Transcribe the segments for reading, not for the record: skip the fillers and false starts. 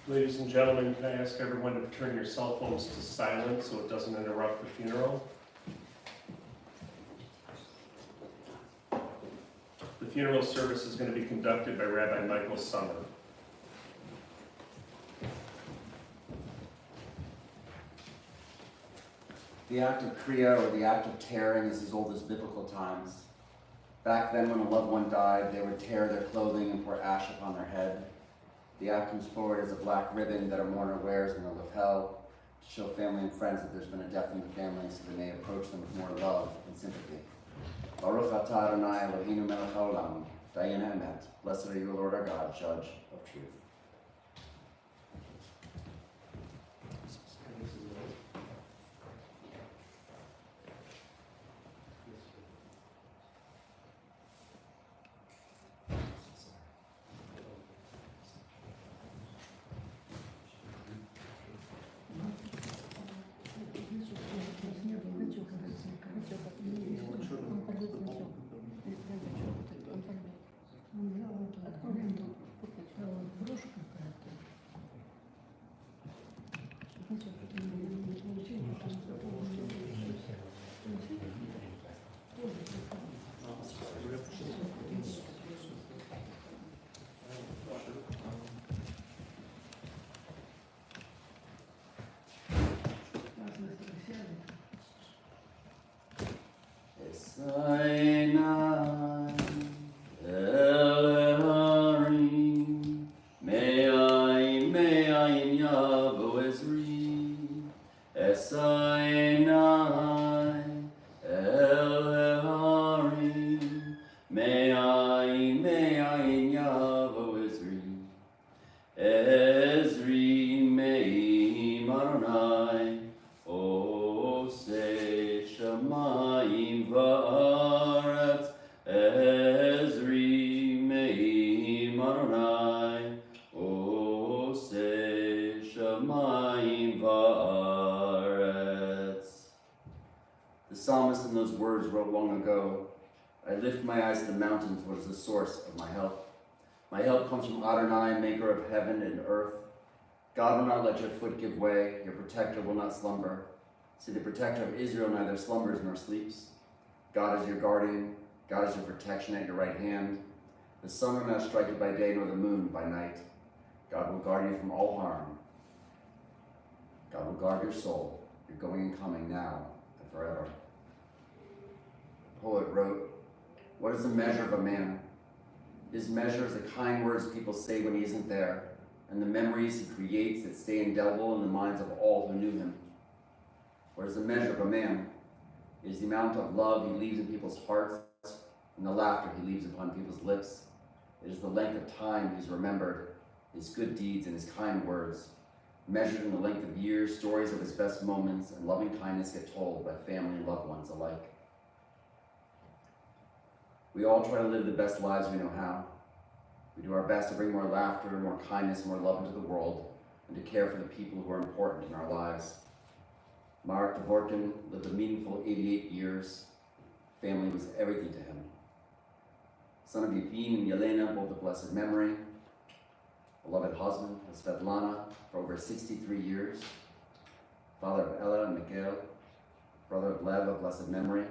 Ladies and gentlemen, can I ask everyone to turn your cell phones to silent so it doesn't interrupt the funeral? The funeral service is going to be conducted by Rabbi Michael Summer. The act of kriya, or the act of tearing, is as old as biblical times. Back then, when a loved one died, they would tear their clothing and pour ash upon their head. The act comes forward as a black ribbon that a mourner wears in the lapel to show family and friends that there's been a death in the family, so they may approach them with more love and sympathy. Baruch atah Adonai Eloheinu melech haolam, dayan emet. Blessed are you, Lord our God, judge of truth. The psalmist in those words wrote long ago, I lift my eyes to the mountains, what is the source of my help? My help comes from Adonai, maker of heaven and earth. God will not let your foot give way, your protector will not slumber. See, the protector of Israel neither slumbers nor sleeps. God is your guardian, God is your protection at your right hand. The sun will not strike you by day, nor the moon by night. God will guard you from all harm. God will guard your soul, your going and coming now and forever. The poet wrote, what is the measure of a man? His measure is the kind words people say when he isn't there, and the memories he creates that stay indelible in the minds of all who knew him. What is the measure of a man? It is the amount of love he leaves in people's hearts and the laughter he leaves upon people's lips. It is the length of time he's remembered, his good deeds and his kind words. Measured in the length of years, stories of his best moments and loving kindness get told by family and loved ones alike. We all try to live the best lives we know how. We do our best to bring more laughter, more kindness, more love into the world, and to care for the people who are important in our lives. Marick Dvorkin lived a meaningful 88 years. Family was everything to him. Son of Yevin and Yelena, both of blessed memory. Beloved husband of Svetlana for over 63 years. Father of Ella and Mikhail. Brother of Lev of blessed memory,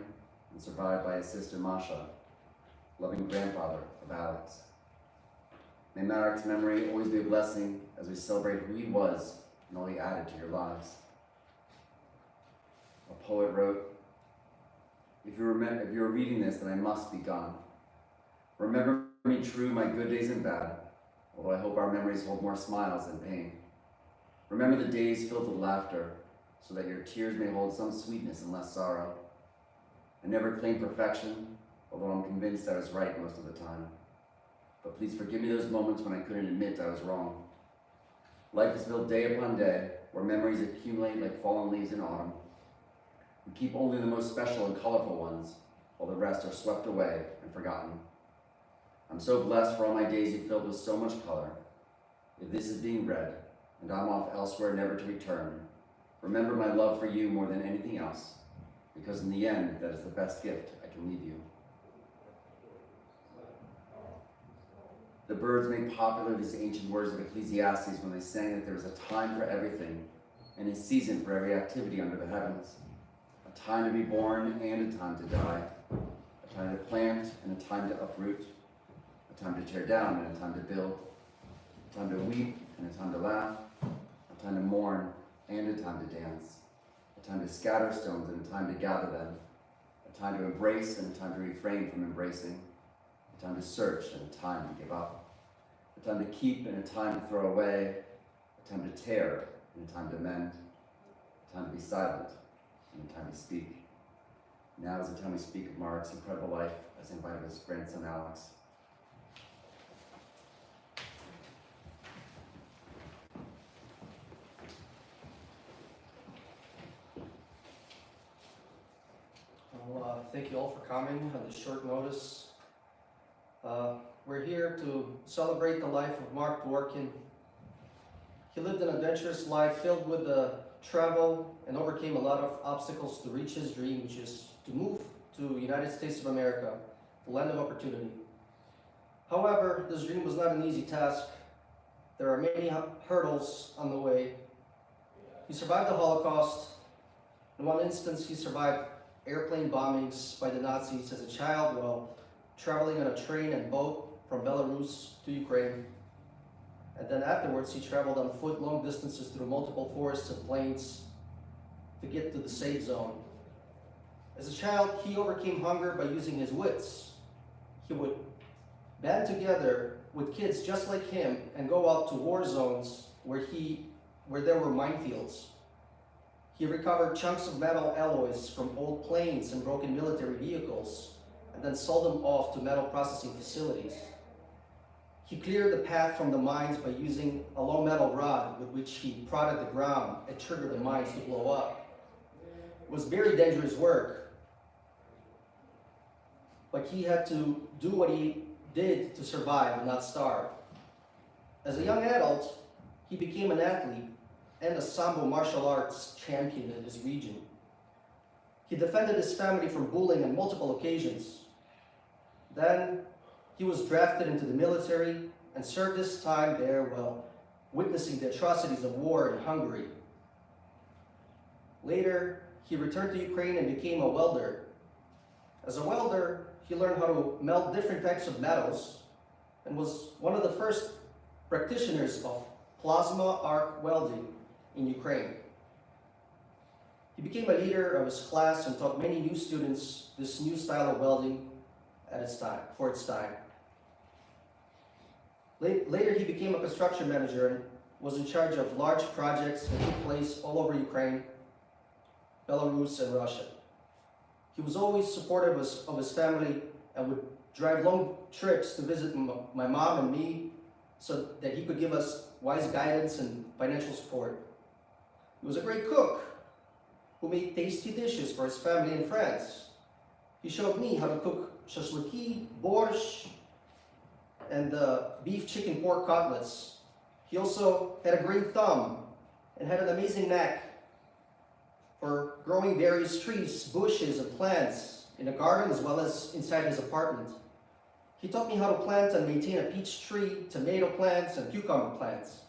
and survived by his sister Masha. Loving grandfather of Alex. May Marick's memory always be a blessing as we celebrate who he was and all he added to your lives. A poet wrote, if you're reading this, then I must be gone. Remember me true, my good days and bad, although I hope our memories hold more smiles than pain. Remember the days filled with laughter, so that your tears may hold some sweetness and less sorrow. I never claimed perfection, although I'm convinced I was right most of the time. But please forgive me those moments when I couldn't admit I was wrong. Life is filled day upon day, where memories accumulate like fallen leaves in autumn. We keep only the most special and colorful ones, while the rest are swept away and forgotten. I'm so blessed for all my days you filled with so much color. If this is being read, and I'm off elsewhere never to return, remember my love for you more than anything else, because in the end, that is the best gift I can leave you. The The birds made popular these ancient words of Ecclesiastes when they sang that there was a time for everything and a season for every activity under the heavens. A time to be born and a time to die. A time to plant and a time to uproot. A time to tear down and a time to build. A time to weep and a time to laugh. A time to mourn and a time to dance. A time to scatter stones and a time to gather them. A time to embrace and a time to refrain from embracing. A time to search and a time to give up. A time to keep and a time to throw away. A time to tear and a time to mend. A time to be silent and a time to speak. Now is the time we speak of Marick's incredible life as invited his grandson Alex. Well, thank you all for coming on this short notice. We're here to celebrate the life of Marick Dvorkin. He lived an adventurous life filled with travel and overcame a lot of obstacles to reach his dream, which is to move to the United States of America, the land of opportunity. However, this dream was not an easy task. There are many hurdles on the way. He survived the Holocaust. In one instance, he survived airplane bombings by the Nazis as a child while traveling on a train and boat from Belarus to Ukraine. And then afterwards, he traveled on foot long distances through multiple forests and plains to get to the safe zone. As a child, he overcame hunger by using his wits. He would band together with kids just like him and go out to war zones where there were minefields. He recovered chunks of metal alloys from old planes and broken military vehicles and then sold them off to metal processing facilities. He cleared the path from the mines by using a long metal rod with which he prodded the ground and triggered the mines to blow up. It was very dangerous work, but he had to do what he did to survive and not starve. As a young adult, he became an athlete and a Sambo martial arts champion in his region. He defended his family from bullying on multiple occasions. Then he was drafted into the military and served his time there while witnessing the atrocities of war in Hungary. Later, he returned to Ukraine and became a welder. As a welder, he learned how to melt different types of metals and was one of the first practitioners of plasma arc welding in Ukraine. He became a leader of his class and taught many new students this new style of welding for its time. Later, he became a construction manager and was in charge of large projects that took place all over Ukraine, Belarus, and Russia. He was always supportive of his family and would drive long trips to visit my mom and me so that he could give us wise guidance and financial support. He was a great cook who made tasty dishes for his family and friends. He showed me how to cook shashliki, borscht, and beef, chicken, pork cutlets. He also had a great thumb and had an amazing knack for growing various trees, bushes, and plants in a garden as well as inside his apartment. He taught me how to plant and maintain a peach tree, tomato plants, and cucumber plants.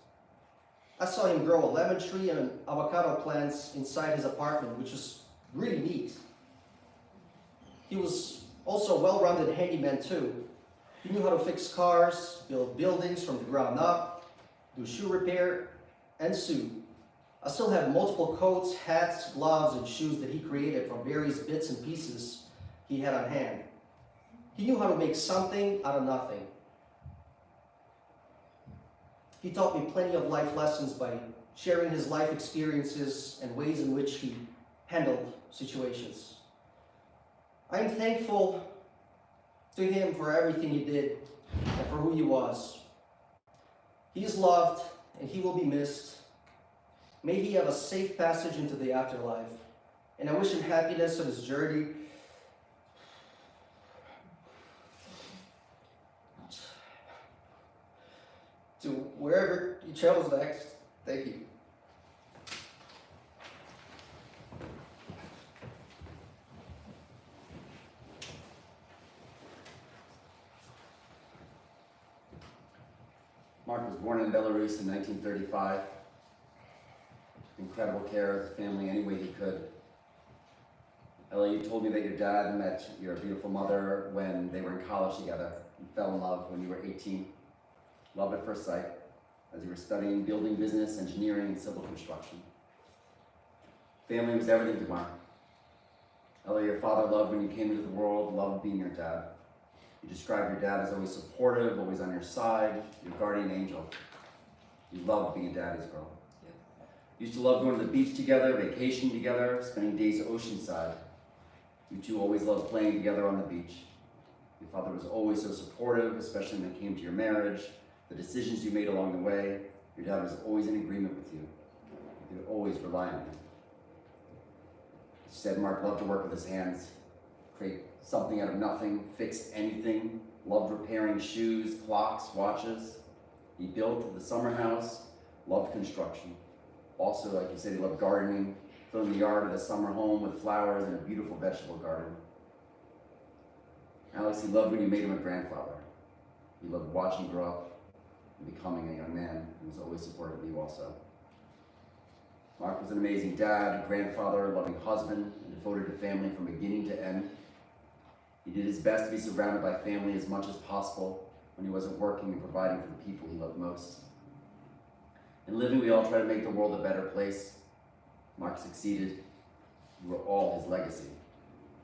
I saw him grow a lemon tree and avocado plants inside his apartment, which was really neat. He was also a well-rounded handyman too. He knew how to fix cars, build buildings from the ground up, do shoe repair, and sew. I still have multiple coats, hats, gloves, and shoes that he created from various bits and pieces he had on hand. He knew how to make something out of nothing. He taught me plenty of life lessons by sharing his life experiences and ways in which he handled situations. I'm thankful to him for everything he did and for who he was. He is loved and he will be missed. May he have a safe passage into the afterlife. And I wish him happiness on his journey to wherever he travels next. Thank you. Mark was born in Belarus in 1935. Incredible care of the family any way he could. Ella, you told me that your dad met your beautiful mother when they were in college together and fell in love when you were 18. Love at first sight, as you were studying building business, engineering, and civil construction. Family was everything to Mark. Ella, your father loved when you came into the world, loved being your dad. You described your dad as always supportive, always on your side, your guardian angel. You loved being a daddy's girl. You used to love going to the beach together, vacationing together, spending days oceanside. You two always loved playing together on the beach. Your father was always so supportive, especially when it came to your marriage, the decisions you made along the way. Your dad was always in agreement with you. You could always rely on him. You said Mark loved to work with his hands, create something out of nothing, fix anything, loved repairing shoes, clocks, watches. He built the summer house, loved construction. Also, like you said, he loved gardening, filling the yard of the summer home with flowers and a beautiful vegetable garden. Alex, he loved when you made him a grandfather. He loved watching you grow up and becoming a young man, and was always supportive of you also. Mark was an amazing dad, grandfather, loving husband, and devoted to family from beginning to end. He did his best to be surrounded by family as much as possible when he wasn't working and providing for the people he loved most. In living, we all try to make the world a better place. Mark succeeded. You were all his legacy,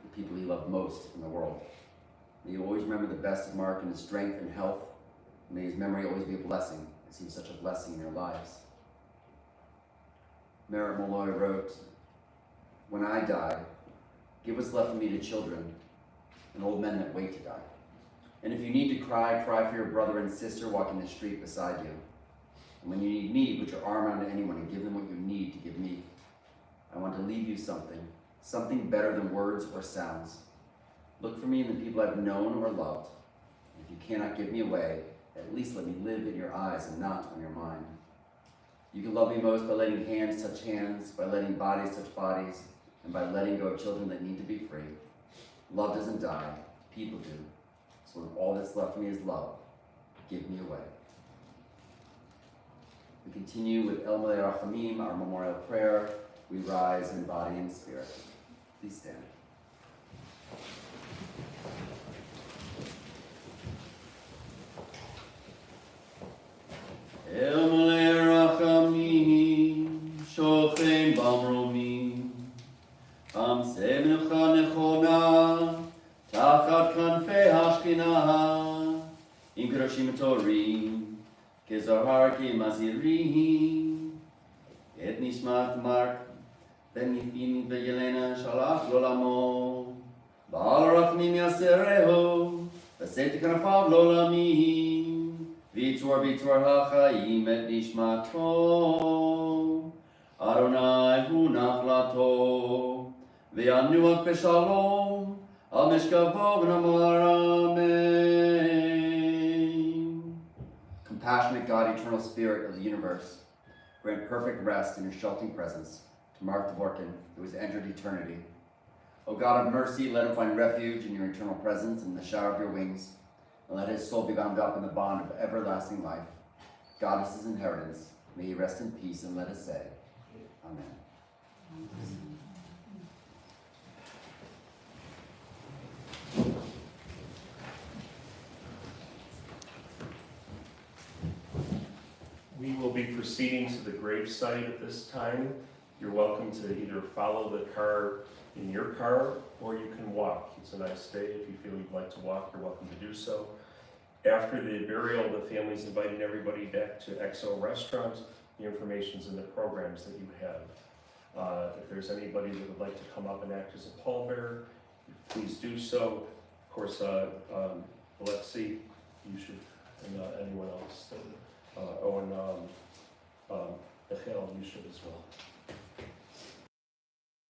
the people he loved most in the world. May you always remember the best of Mark and his strength and health. May his memory always be a blessing, as he was such a blessing in your lives. Marick Malloy wrote, "When I die, give what's left of me to children and old men that wait to die. And if you need to cry, cry for your brother and sister walking the street beside you. And when you need me, put your arm around anyone and give them what you need to give me. I want to leave you something better than words or sounds. Look for me in the people I've known or loved. If you cannot give me away, at least let me live in your eyes and not on your mind. You can love me most by letting hands touch hands, by letting bodies touch bodies, and by letting go of children that need to be free. Love doesn't die, people do. So when all that's left of me is love, give me away." We continue with El Malei Rachamim, our memorial prayer. We rise in body and spirit. Please stand. El Malei Rachamim, Shochen Bamromim, Amsei Menucha Nechona, Tachat Kanfei Hashkinah, Im Kedoshim Torim, Kezohar Mazirim, Et Nishmat Mark, Ben Yifim Ve'Yelena Shalach Lolamo, Ba'al Rachmim Yasereho, V'Seit Kanafav Lolamim, V'Yitzor HaChaim Et Nishmato, Adonai Hu Nachlato, Ve'Yanuach B'Shalom, Al Mishkavo V'Namar Amen. Compassionate God, eternal spirit of the universe, grant perfect rest in your sheltering presence to Marick Dvorkin, who has entered eternity. O God of mercy, let him find refuge in your eternal presence and in the shower of your wings, and let his soul be bound up in the bond of everlasting life. God is his inheritance. May he rest in peace, and let us say, Amen. We will be proceeding to the gravesite at this time. You're welcome to either follow the car in your car, or you can walk. It's a nice day. If you feel you'd like to walk, you're welcome to do so. After the burial, the family's inviting everybody back to XO Restaurant. The information's in the programs that you have. If there's anybody that would like to come up and act as a pallbearer, please do so. Of course, Alexi, you should, and anyone else. Echel, you should as well.